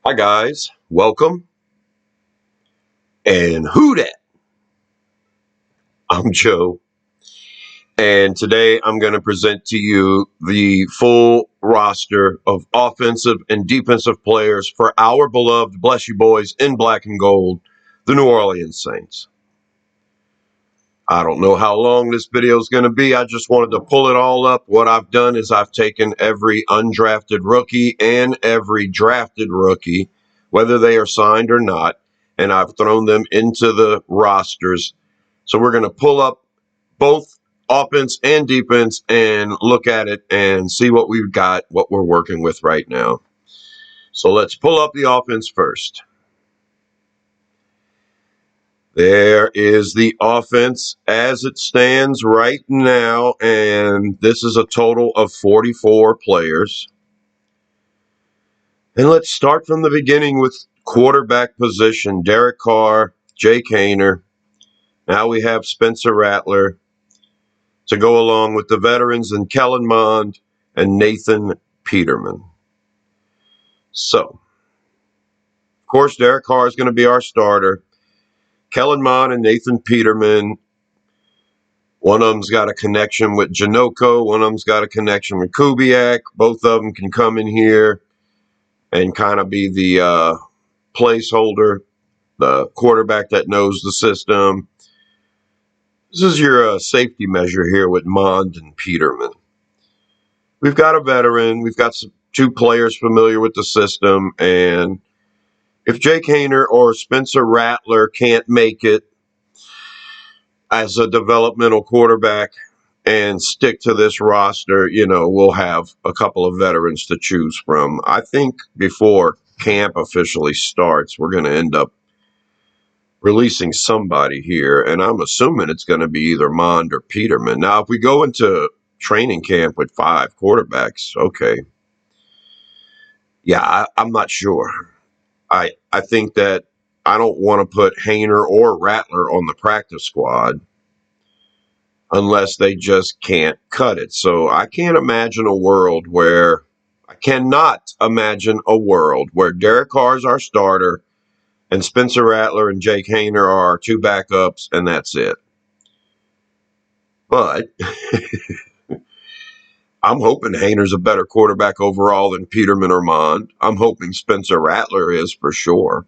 Hi guys, welcome. And who dat? I'm Joe, and today I'm going to present to you the full roster of offensive and defensive players for our beloved, bless you boys, in black and gold, the New Orleans Saints. I don't know how long this video is going to be. I just wanted to pull it all up. What I've done is I've taken every undrafted rookie and every drafted rookie, whether they are signed or not, and I've thrown them into the rosters. So we're going to pull up both offense and defense and look at it and see what we've got, what we're working with right now. So let's pull up the offense first. There is the offense as it stands right now, and this is a total of 44 players. And let's start from the beginning with quarterback position. Derek Carr, Jake Haener. Now we have Spencer Rattler to go along with the veterans and Kellen Mond and Nathan Peterman. So, of course, Derek Carr is going to be our starter. Kellen Mond and Nathan Peterman, one of them's got a connection with Janocko. One of them's got a connection with Kubiak. Both of them can come in here and kind of be the placeholder, the quarterback that knows the system. This is your safety measure here with Mond and Peterman. We've got a veteran. We've got two players familiar with the system. And if Jake Haener or Spencer Rattler can't make it as a developmental quarterback and stick to this roster, we'll have a couple of veterans to choose from. I think before camp officially starts, we're going to end up releasing somebody here, and I'm assuming it's going to be either Mond or Peterman. Now, if we go into training camp with 5 quarterbacks, okay. Yeah, I'm not sure. I think that I don't want to put Haener or Rattler on the practice squad unless they just can't cut it. So I cannot imagine a world where Derek Carr is our starter and Spencer Rattler and Jake Haener are our 2 backups, and that's it. But I'm hoping Haener's a better quarterback overall than Peterman or Mond. I'm hoping Spencer Rattler is for sure.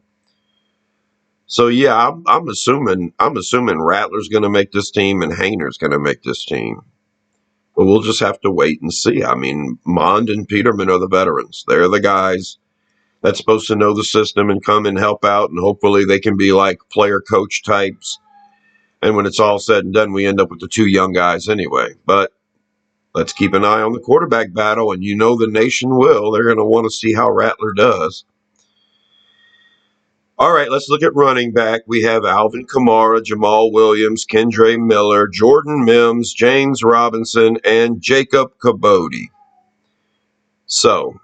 So yeah, I'm assuming Rattler's going to make this team and Haener's going to make this team. But we'll just have to wait and see. I mean, Mond and Peterman are the veterans. They're the guys that's supposed to know the system and come and help out, and hopefully they can be like player coach types. And when it's all said and done, we end up with the 2 young guys anyway. But let's keep an eye on the quarterback battle, and the nation will. They're going to want to see how Rattler does. All right, let's look at running back. We have Alvin Kamara, Jamal Williams, Kendre Miller, Jordan Mims, James Robinson, and Jacob Kibodi. So,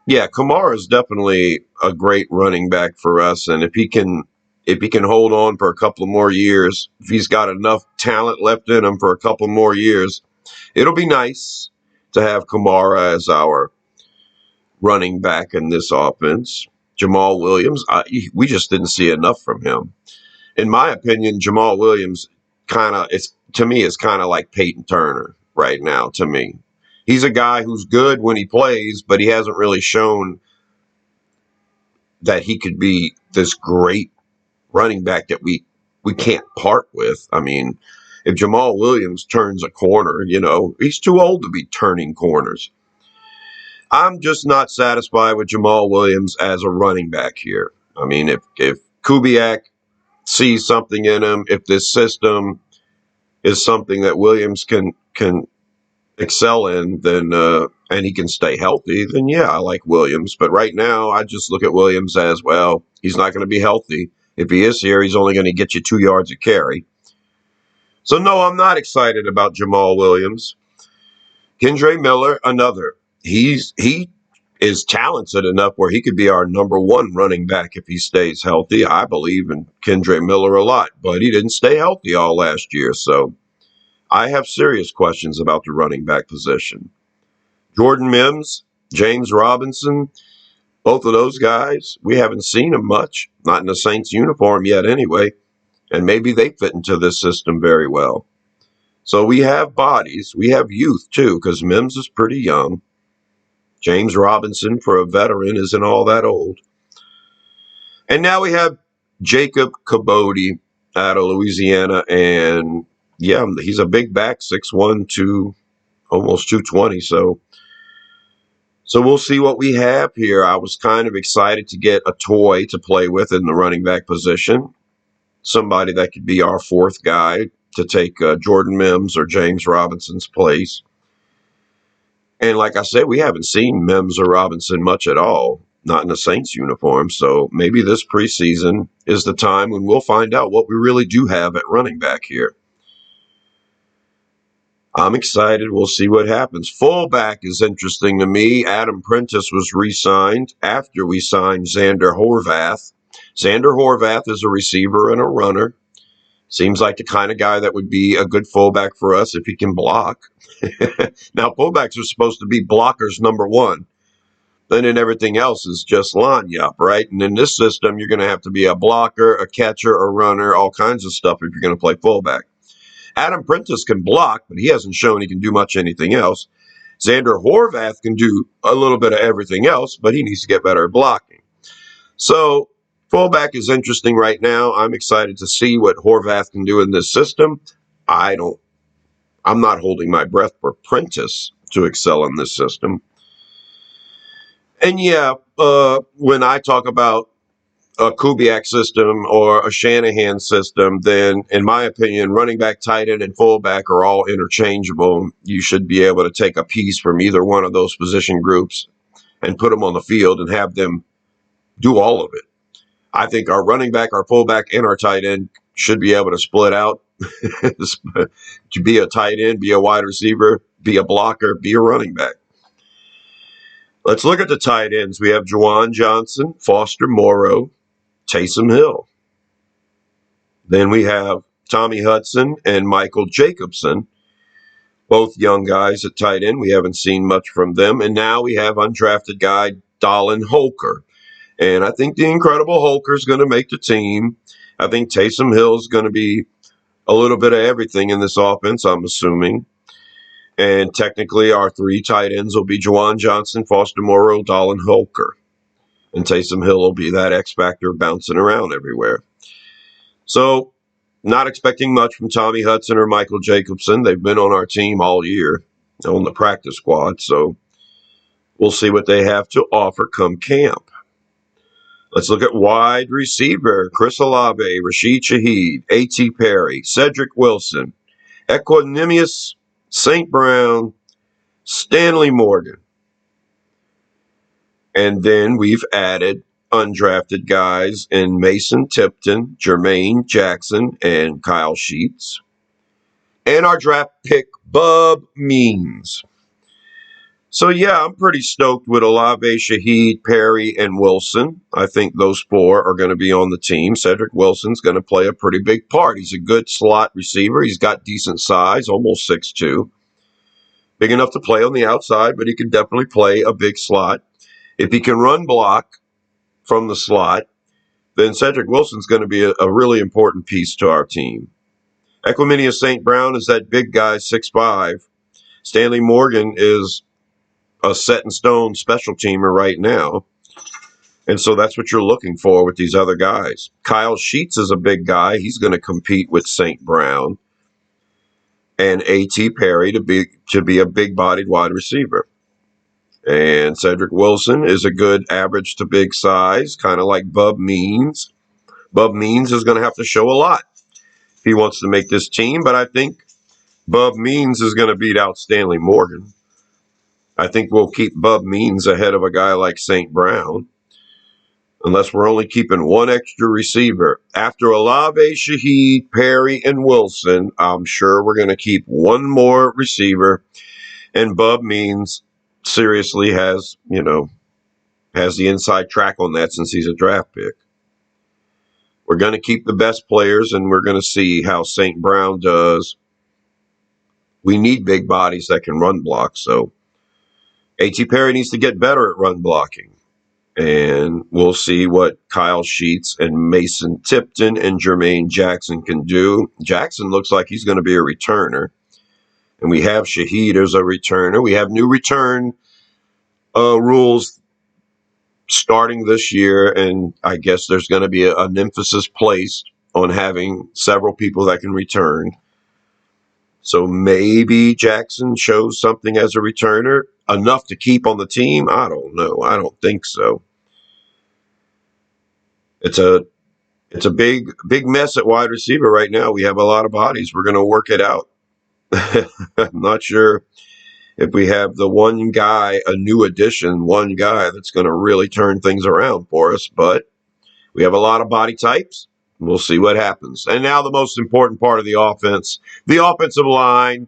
yeah, Kamara is definitely a great running back for us, and if he can hold on for a couple of more years, if he's got enough talent left in him for a couple more years, it'll be nice to have Kamara as our running back in this offense. Jamal Williams, we just didn't see enough from him. In my opinion, Jamal Williams is kind of like Peyton Turner right now to me. He's a guy who's good when he plays, but he hasn't really shown that he could be this great running back that we can't part with. I mean, if Jamal Williams turns a corner, he's too old to be turning corners. I'm just not satisfied with Jamal Williams as a running back here. I mean, if Kubiak sees something in him, if this system is something that Williams can excel in, then and he can stay healthy, then yeah, I like Williams. But right now, I just look at Williams as, well, he's not going to be healthy. If he is here, he's only going to get you 2 yards a carry. So no, I'm not excited about Jamal Williams. Kendre Miller, another. He is talented enough where he could be our number 1 running back if he stays healthy. I believe in Kendre Miller a lot, but he didn't stay healthy all last year. So I have serious questions about the running back position. Jordan Mims, James Robinson, Both of those guys, we haven't seen them much, not in the Saints uniform yet anyway, and maybe they fit into this system very well. So we have bodies. We have youth, too, because Mims is pretty young. James Robinson, for a veteran, isn't all that old. And now we have Jacob Kibodi out of Louisiana, and yeah, he's a big back, 6'1", almost 220. So we'll see what we have here. I was kind of excited to get a toy to play with in the running back position, somebody that could be our fourth guy to take Jordan Mims or James Robinson's place. And like I said, we haven't seen Mims or Robinson much at all, not in the Saints uniform. So maybe this preseason is the time when we'll find out what we really do have at running back here. I'm excited. We'll see what happens. Fullback is interesting to me. Adam Prentice was re-signed after we signed Zander Horvath. Zander Horvath is a receiver and a runner. Seems like the kind of guy that would be a good fullback for us if he can block. Now, fullbacks are supposed to be blockers number one. Then everything else is just line up, right? And in this system, you're going to have to be a blocker, a catcher, a runner, all kinds of stuff if you're going to play fullback. Adam Prentice can block, but he hasn't shown he can do much anything else. Zander Horvath can do a little bit of everything else, but he needs to get better at blocking. So fullback is interesting right now. I'm excited to see what Horvath can do in this system. I'm not holding my breath for Prentice to excel in this system. And yeah, when I talk about a Kubiak system or a Shanahan system, then in my opinion, running back, tight end, and fullback are all interchangeable. You should be able to take a piece from either one of those position groups and put them on the field and have them do all of it. I think our running back, our fullback, and our tight end should be able to split out to be a tight end, be a wide receiver, be a blocker, be a running back. Let's look at the tight ends. We have Juwan Johnson, Foster Moreau, Taysom Hill. Then we have Tommy Hudson and Michael Jacobson, both young guys at tight end. We haven't seen much from them. And now we have undrafted guy Dallin Holker. And I think the incredible Holker is going to make the team. I think Taysom Hill is going to be a little bit of everything in this offense, I'm assuming. And technically, our three tight ends will be Juwan Johnson, Foster Moreau, Dallin Holker. And Taysom Hill will be that X factor bouncing around everywhere. So, not expecting much from Tommy Hudson or Michael Jacobson. They've been on our team all year on the practice squad. So, we'll see what they have to offer come camp. Let's look at wide receiver. Chris Olave, Rashid Shaheed, A.T. Perry, Cedric Wilson, Equanimeous St. Brown, Stanley Morgan. And then we've added undrafted guys in Mason Tipton, Jermaine Jackson, and Kyle Sheets. And our draft pick, Bub Means. So, yeah, I'm pretty stoked with Olave, Shaheed, Perry, and Wilson. I think those four are going to be on the team. Cedric Wilson's going to play a pretty big part. He's a good slot receiver. He's got decent size, almost 6'2". Big enough to play on the outside, but he can definitely play a big slot. If he can run block from the slot, then Cedric Wilson's going to be a really important piece to our team. Equanimeous St. Brown is that big guy, 6'5". Stanley Morgan is a set-in-stone special teamer right now. And so that's what you're looking for with these other guys. Kyle Sheets is a big guy. He's going to compete with St. Brown and A.T. Perry to be a big-bodied wide receiver. And Cedric Wilson is a good average to big size, kind of like Bub Means. Bub Means is going to have to show a lot if he wants to make this team, but I think Bub Means is going to beat out Stanley Morgan. I think we'll keep Bub Means ahead of a guy like St. Brown, unless we're only keeping one extra receiver. After Olave, Shaheed, Perry, and Wilson, I'm sure we're going to keep one more receiver, and Bub Means seriously has the inside track on that since he's a draft pick. We're going to keep the best players, and we're going to see how St. Brown does. We need big bodies that can run block, so A.T. Perry needs to get better at run blocking. And we'll see what Kyle Sheets and Mason Tipton and Jermaine Jackson can do. Jackson looks like he's going to be a returner. And we have Shaheed as a returner. We have new return rules starting this year. And I guess there's going to be an emphasis placed on having several people that can return. So maybe Jackson shows something as a returner, enough to keep on the team. I don't know. I don't think so. It's a big mess at wide receiver right now. We have a lot of bodies. We're going to work it out. I'm not sure if we have the one guy, a new addition, one guy that's going to really turn things around for us, but we have a lot of body types. We'll see what happens. And now the most important part of the offense, the offensive line.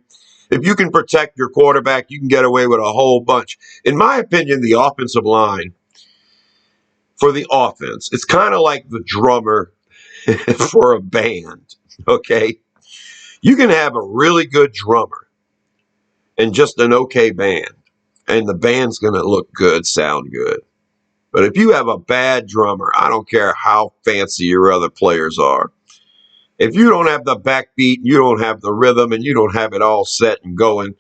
If you can protect your quarterback, you can get away with a whole bunch. In my opinion, the offensive line for the offense, it's kind of like the drummer for a band, okay? You can have a really good drummer and just an okay band, and the band's going to look good, sound good. But if you have a bad drummer, I don't care how fancy your other players are. If you don't have the backbeat, you don't have the rhythm, and you don't have it all set and going,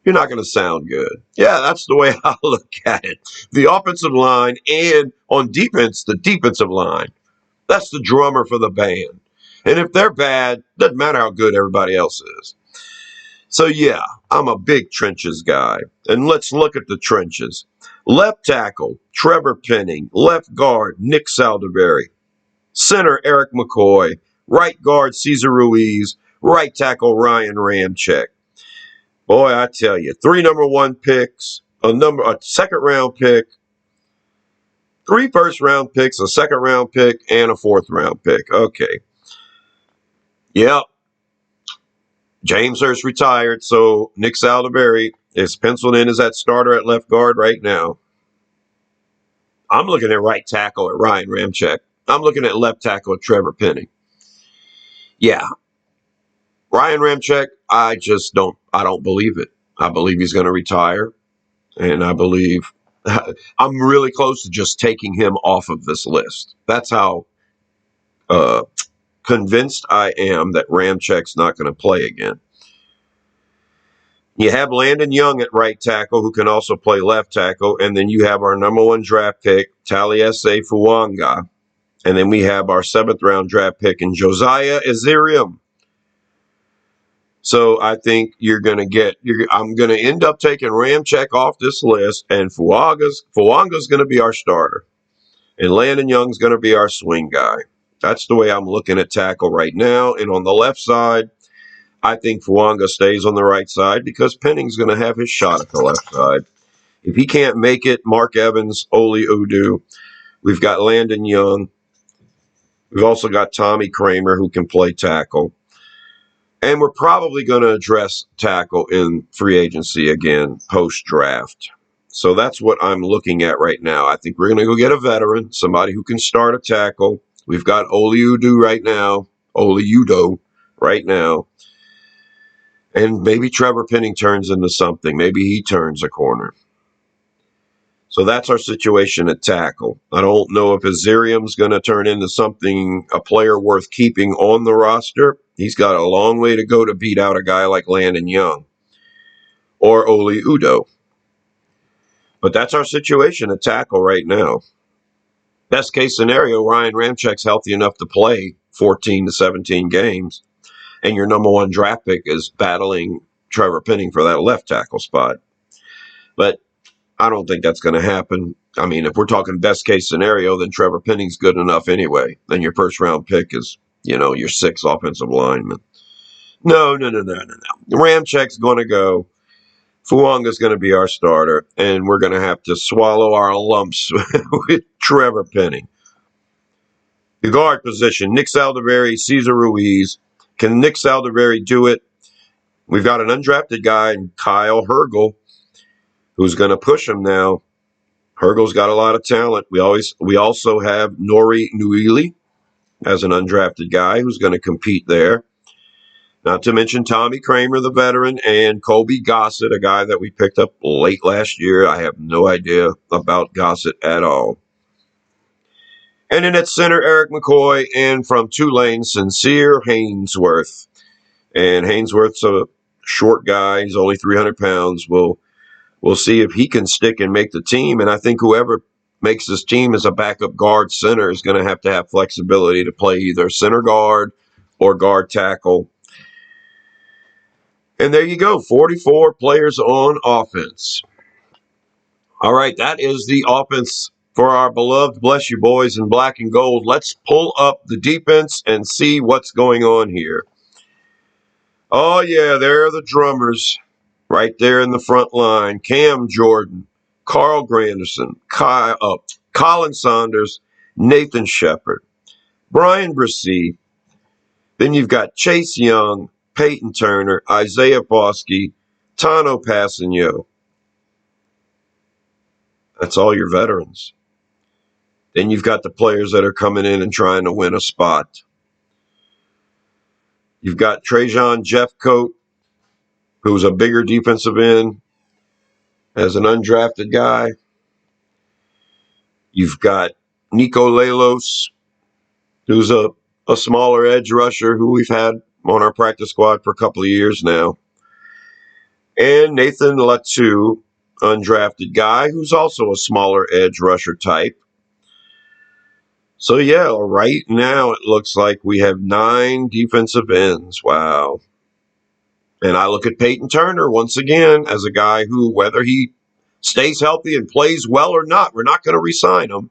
you're not going to sound good. Yeah, that's the way I look at it. The offensive line and on defense, the defensive line. That's the drummer for the band. And if they're bad, doesn't matter how good everybody else is. So, yeah, I'm a big trenches guy. And let's look at the trenches. Left tackle, Trevor Penning. Left guard, Nick Saldivari. Center, Eric McCoy. Right guard, Cesar Ruiz. Right tackle, Ryan Ramczyk. Boy, I tell you, 3 number 1 picks, a second round pick, 3 first round picks, a second round pick, and a 4th round pick. Okay. Yep. James Hurst retired, so Nick Saldivari is penciled in as that starter at left guard right now. I'm looking at right tackle at Ryan Ramczyk. I'm looking at left tackle at Trevor Penning. Yeah. Ryan Ramczyk, I don't believe it. I believe he's going to retire, and I believe I'm really close to just taking him off of this list. That's how convinced I am that Ramczyk's not going to play again. You have Landon Young at right tackle, who can also play left tackle, and then you have our number 1 draft pick, Taliese Fuanga, and then we have our 7th round draft pick in Josiah Ezeream. So I think I'm going to end up taking Ramczyk off this list, and Fuanga's going to be our starter, and Landon Young's going to be our swing guy. That's the way I'm looking at tackle right now. And on the left side, I think Fuanga stays on the right side because Penning's going to have his shot at the left side. If he can't make it, Mark Evans, Oli Udoh. We've got Landon Young. We've also got Tommy Kramer, who can play tackle. And we're probably going to address tackle in free agency again post-draft. So that's what I'm looking at right now. I think we're going to go get a veteran, somebody who can start a tackle. We've got Oli Udoh right now. And maybe Trevor Penning turns into something. Maybe he turns a corner. So that's our situation at tackle. I don't know if Ezeream's going to turn into something, a player worth keeping on the roster. He's got a long way to go to beat out a guy like Landon Young or Oli Udoh. But that's our situation at tackle right now. Best case scenario, Ryan Ramczyk's healthy enough to play 14 to 17 games, and your number 1 draft pick is battling Trevor Penning for that left tackle spot. But I don't think that's going to happen. I mean, if we're talking best case scenario, then Trevor Penning's good enough anyway. Then your first round pick is, your 6th offensive lineman. No. Ramczyk's going to go. Fuanga's going to be our starter, and we're going to have to swallow our lumps with Trevor Penning. The guard position, Nick Saldivari, Cesar Ruiz. Can Nick Saldivari do it? We've got an undrafted guy, Kyle Hergel, who's going to push him now. Hergel's got a lot of talent. We also have Nori Nuili as an undrafted guy who's going to compete there. Not to mention Tommy Kramer, the veteran, and Colby Gossett, a guy that we picked up late last year. I have no idea about Gossett at all. And then at center, Eric McCoy, and from Tulane, Sincere Haynesworth. And Haynesworth's a short guy. He's only 300 pounds. We'll see if he can stick and make the team. And I think whoever makes this team as a backup guard center is going to have flexibility to play either center guard or guard tackle. And there you go, 44 players on offense. All right, that is the offense for our beloved, bless you boys in black and gold. Let's pull up the defense and see what's going on here. Oh, yeah, there are the drummers right there in the front line. Cam Jordan, Carl Granderson, Colin Saunders, Nathan Shepard, Brian Bresee. Then you've got Chase Young, Peyton Turner, Isaiah Bosky, Tano Passanio. That's all your veterans. Then you've got the players that are coming in and trying to win a spot. You've got Trajan Jeffcoat, who's a bigger defensive end as an undrafted guy. You've got Nico Lelos, who's a smaller edge rusher who we've had on our practice squad for a couple of years now. And Nathan Latu, undrafted guy, who's also a smaller edge rusher type. So, yeah, right now it looks like we have 9 defensive ends. Wow. And I look at Peyton Turner once again as a guy who, whether he stays healthy and plays well or not, we're not going to re-sign him.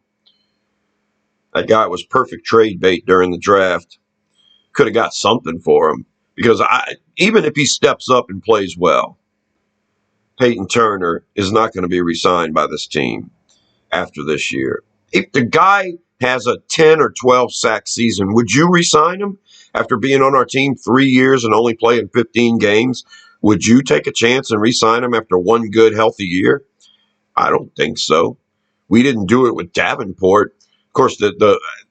That guy was perfect trade bait during the draft. Could have got something for him because even if he steps up and plays well, Peyton Turner is not going to be re-signed by this team after this year. If the guy has a 10 or 12 sack season, would you re-sign him after being on our team 3 years and only playing 15 games? Would you take a chance and re-sign him after one good, healthy year? I don't think so. We didn't do it with Davenport. Of course,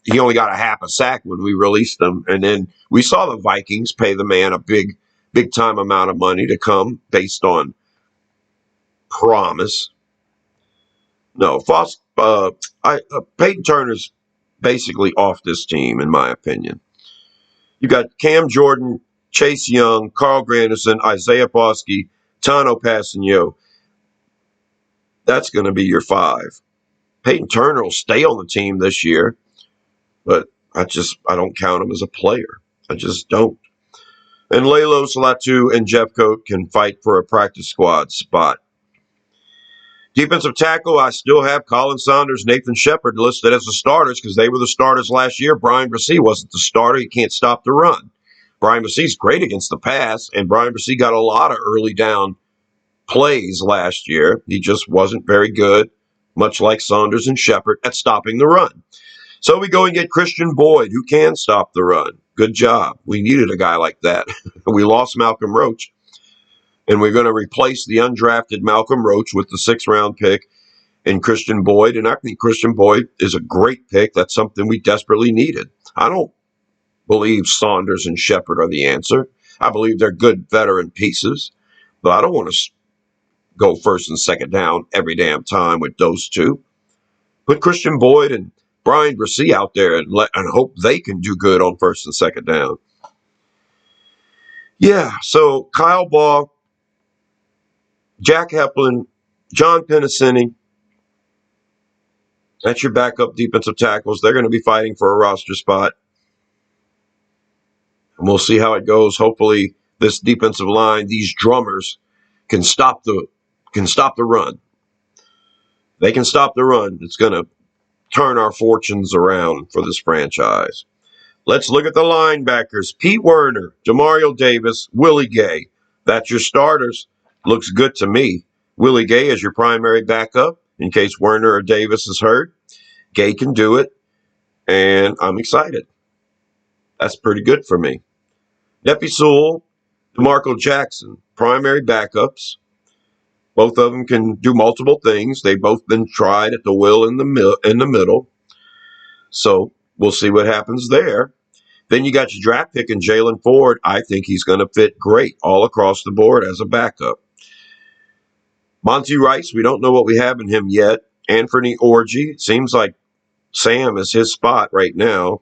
he only got a half a sack when we released him. And then we saw the Vikings pay the man a big time amount of money to come based on promise. No, Peyton Turner's basically off this team, in my opinion. You got Cam Jordan, Chase Young, Carl Granderson, Isaiah Bosky, Tano Passanio. That's going to be your 5. Peyton Turner will stay on the team this year, but I don't count him as a player. I just don't. And Lelos, Latu, and Jeffcoat can fight for a practice squad spot. Defensive tackle, I still have Colin Saunders, Nathan Shepard listed as the starters because they were the starters last year. Brian Bresee wasn't the starter. He can't stop the run. Brian Bresee's great against the pass, and Brian Bresee got a lot of early down plays last year. He just wasn't very good, much like Saunders and Shepard, at stopping the run. So we go and get Christian Boyd, who can stop the run. Good job. We needed a guy like that. We lost Malcolm Roach. And we're going to replace the undrafted Malcolm Roach with the 6th-round pick in Christian Boyd. And I think Christian Boyd is a great pick. That's something we desperately needed. I don't believe Saunders and Shepard are the answer. I believe they're good veteran pieces. But I don't want to go first and second down every damn time with those two. Put Christian Boyd and Brian Bresee out there and hope they can do good on first and second down. Yeah, so Kyle Baugh, Jack Heplin, John Pennicini, that's your backup defensive tackles. They're going to be fighting for a roster spot. And we'll see how it goes. Hopefully this defensive line, these drummers, can stop the run. They can stop the run. It's going to turn our fortunes around for this franchise. Let's look at the linebackers. Pete Werner, Jamario Davis, Willie Gay. That's your starters. Looks good to me. Willie Gay is your primary backup in case Werner or Davis is hurt. Gay can do it, and I'm excited. That's pretty good for me. Nepi Sewell, DeMarco Jackson, primary backups. Both of them can do multiple things. They've both been tried at the will in the middle. So we'll see what happens there. Then you got your draft pick in Jalen Ford. I think he's going to fit great all across the board as a backup. Monty Rice, we don't know what we have in him yet. Anthony Orji, seems like Sam is his spot right now.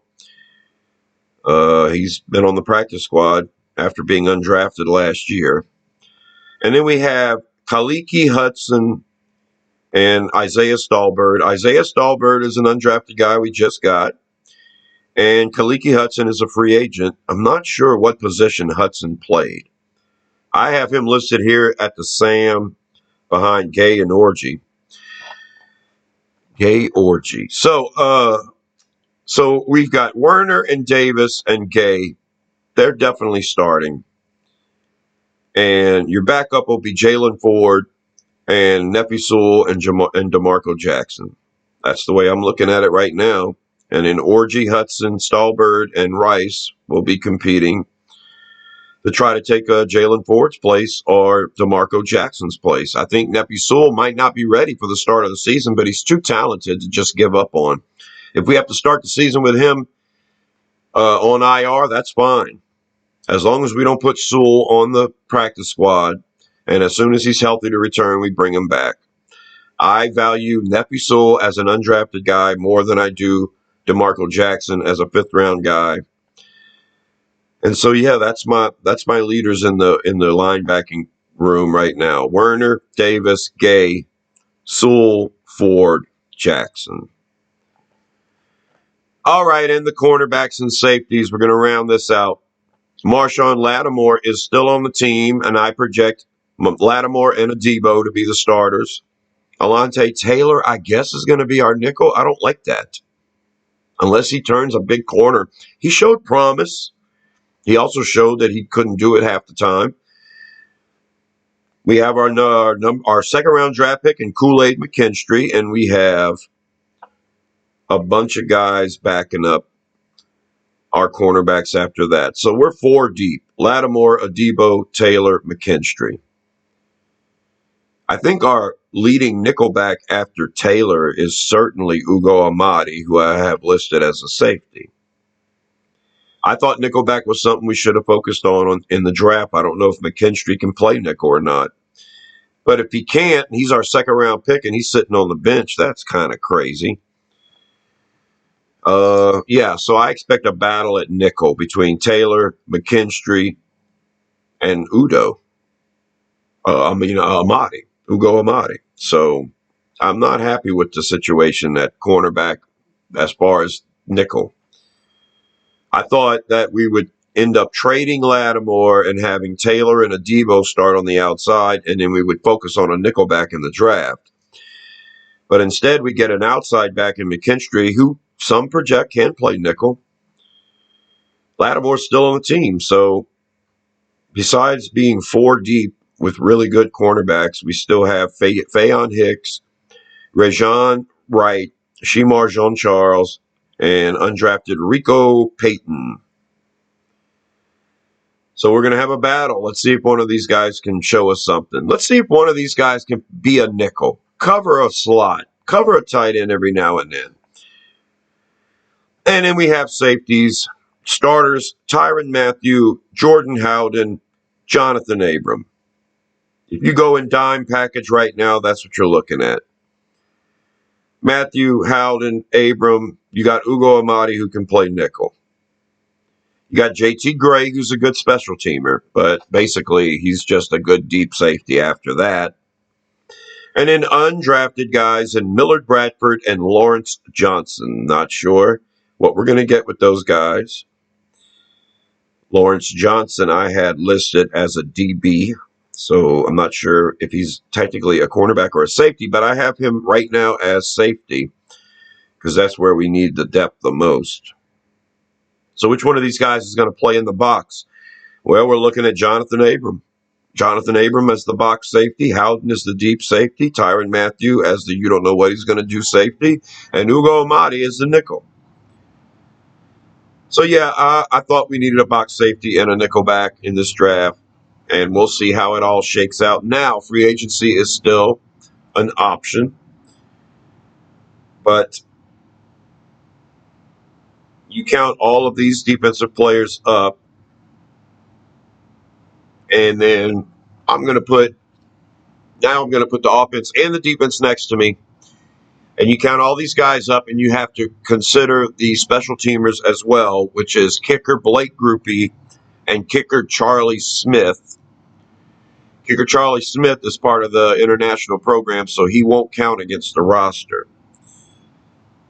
He's been on the practice squad after being undrafted last year. And then we have Khaleke Hudson and Isaiah Stallbird. Isaiah Stallbird is an undrafted guy we just got. And Khaleke Hudson is a free agent. I'm not sure what position Hudson played. I have him listed here at the Sam behind Gay and Orji. Gay Orji. So we've got Werner and Davis and Gay. They're definitely starting. And your backup will be Jalen Ford and Nefi Sewell and DeMarco Jackson. That's the way I'm looking at it right now. And then Orji, Hudson, Stallbird, and Rice will be competing to try to take Jalen Ford's place or DeMarco Jackson's place. I think Nefi Sewell might not be ready for the start of the season, but he's too talented to just give up on. If we have to start the season with him on IR, that's fine. As long as we don't put Sewell on the practice squad, and as soon as he's healthy to return, we bring him back. I value Nefi Sewell as an undrafted guy more than I do DeMarco Jackson as a fifth-round guy. And so, yeah, that's my leaders in the linebacking room right now. Werner, Davis, Gay, Sewell, Ford, Jackson. All right, and the cornerbacks and safeties, we're going to round this out. Marshawn Lattimore is still on the team, and I project Lattimore and Adebo to be the starters. Alontae Taylor, I guess, is going to be our nickel. I don't like that. Unless he turns a big corner. He showed promise. He also showed that he couldn't do it half the time. We have our second-round draft pick in Kool-Aid McKinstry, and we have a bunch of guys backing up our cornerbacks after that. So we're 4 deep. Lattimore, Adebo, Taylor, McKinstry. I think our leading nickelback after Taylor is certainly Ugo Amadi, who I have listed as a safety. I thought nickelback was something we should have focused on in the draft. I don't know if McKinstry can play nickel or not. But if he can't, he's our second-round pick, and he's sitting on the bench. That's kind of crazy. So I expect a battle at nickel between Taylor, McKinstry, and Amadi. Ugo Amadi. So I'm not happy with the situation at cornerback as far as nickel. I thought that we would end up trading Lattimore and having Taylor and Adebo start on the outside, and then we would focus on a nickelback in the draft. But instead, we get an outside back in McKinstry, who some project can play nickel. Lattimore's still on the team, so besides being 4 deep with really good cornerbacks, we still have Faion Hicks, Rajon Wright, Shemar Jean-Charles, and undrafted Rico Payton. So we're going to have a battle. Let's see if one of these guys can show us something. Let's see if one of these guys can be a nickel, cover a slot, cover a tight end every now and then. And then we have safeties, starters, Tyrann Mathieu, Jordan Howden, Jonathan Abram. If you go in dime package right now, that's what you're looking at. Mathieu, Howden, Abram. You got Ugo Amadi, who can play nickel. You got JT Gray, who's a good special teamer, but basically he's just a good deep safety after that. And then undrafted guys in Millard Bradford and Lawrence Johnson. Not sure what we're going to get with those guys. Lawrence Johnson I had listed as a DB, so I'm not sure if he's technically a cornerback or a safety, but I have him right now as safety because that's where we need the depth the most. So which one of these guys is going to play in the box? Well, we're looking at Jonathan Abram. Jonathan Abram as the box safety. Howden is the deep safety. Tyrann Mathieu as the you don't know what he's going to do safety. And Ugo Amadi is the nickel. So, yeah, I thought we needed a box safety and a nickel back in this draft. And we'll see how it all shakes out. Now, free agency is still an option. But you count all of these defensive players up, and then I'm going to put the offense and the defense next to me. And you count all these guys up, and you have to consider the special teamers as well, which is kicker Blake Grupe and kicker Charlie Smith. Kicker Charlie Smith is part of the international program, so he won't count against the roster.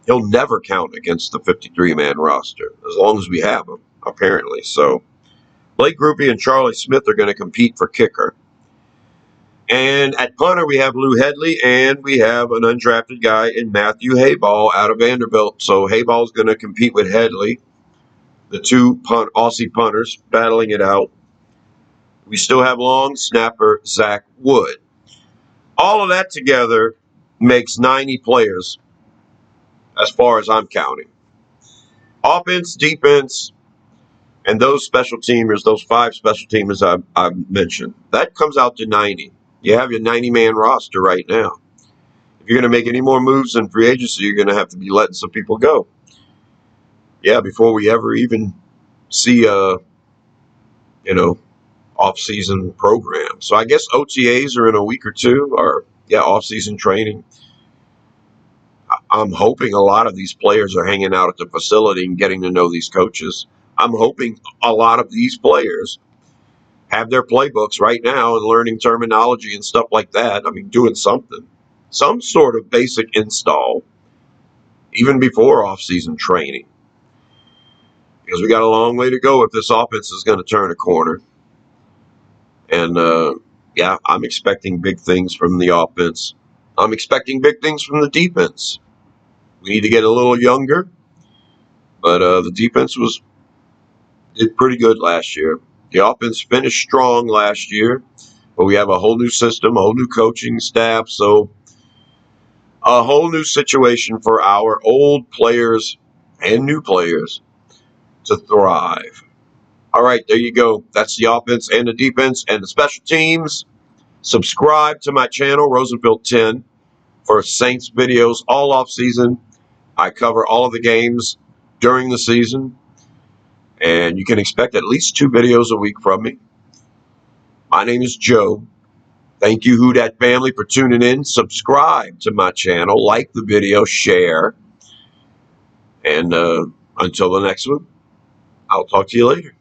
He'll never count against the 53-man roster, as long as we have him, apparently. So Blake Grupe and Charlie Smith are going to compete for kicker. And at punter, we have Lou Hedley, and we have an undrafted guy in Matthew Hayball out of Vanderbilt. So Hayball's going to compete with Hedley, the two Aussie punters battling it out. We still have long snapper Zach Wood. All of that together makes 90 players, as far as I'm counting. Offense, defense, and those special teamers, those 5 special teamers I've mentioned, that comes out to 90. You have your 90-man roster right now. If you're going to make any more moves in free agency, you're going to have to be letting some people go. Yeah, before we ever even see off-season program. So I guess OTAs are in a week or two, or off-season training. I'm hoping a lot of these players are hanging out at the facility and getting to know these coaches. I'm hoping a lot of these players have their playbooks right now and learning terminology and stuff like that. I mean, doing something, some sort of basic install, even before off-season training. Because we got a long way to go if this offense is going to turn a corner. And, I'm expecting big things from the offense. I'm expecting big things from the defense. We need to get a little younger. But the defense did pretty good last year. The offense finished strong last year. But we have a whole new system, a whole new coaching staff. So a whole new situation for our old players and new players to thrive. All right, there you go. That's the offense and the defense and the special teams. Subscribe to my channel, Rosenfield 10, for Saints videos all off season. I cover all of the games during the season, and you can expect at least 2 videos a week from me. My name is Joe. Thank you, Who Dat family, for tuning in. Subscribe to my channel, like the video, share, and until the next one, I'll talk to you later.